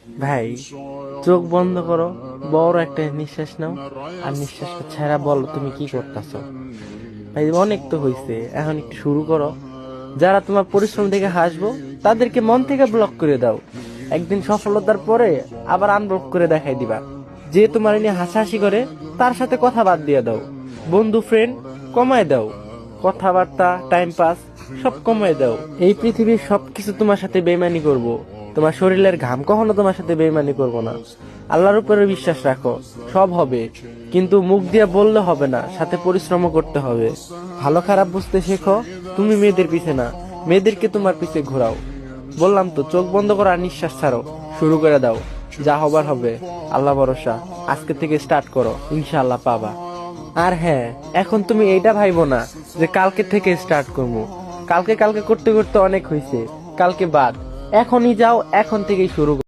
ভাই, চোখ বন্ধ করো, বড় একটা নিঃশ্বাস নাও, আর নিঃশ্বাসটা ছেড়া বলো তুমি কি করতেছ। ভাই অনেক তো হইছে, এখন একটু শুরু করো। যারা তোমার পরিশ্রম দেখে হাসবো তাদেরকে মন থেকে ব্লক করে দাও। একদিন সফলতার পরে আবার আনব্লক করে দেখাই দিবা। যে তোমার নিয়ে হাসাহাসি করে তার সাথে কথা বাদ দিয়ে দাও। বন্ধু ফ্রেন্ড কমায় দাও। কথাবার্তা টাইম পাস সব কমায় দাও। এই পৃথিবীর সবকিছু তোমার সাথে বেইমানি করব। তোমার শরীরের ঘাম কখনো তোমার সাথে বেইমানি করব না। আল্লাহর উপরে বিশ্বাস রাখো, সব হবে। কিন্তু মুখ দিয়ে বললে হবে না, সাথে পরিশ্রমও করতে হবে। ভালো খারাপ বুঝতে শেখো। তুমি মেয়েদের পিছে না, মেয়েদেরকে তোমার পিছে ঘোরাও। বললাম তো, চোখ বন্ধ করো আর নিঃশ্বাস ছাড়ো। শুরু করে দাও। যা হবার হবে। আল্লাহ ভরসা। আজকে থেকে স্টার্ট করো, ইনশাআল্লাহ পাবা। আর হ্যাঁ, এখন তুমি এইটা ভাইবো না যে কালকে থেকে স্টার্ট করবো। কালকে কালকে করতে করতে অনেক হয়েছে, কালকে বাদ। এখনই যাও, এখন থেকেই শুরু করো।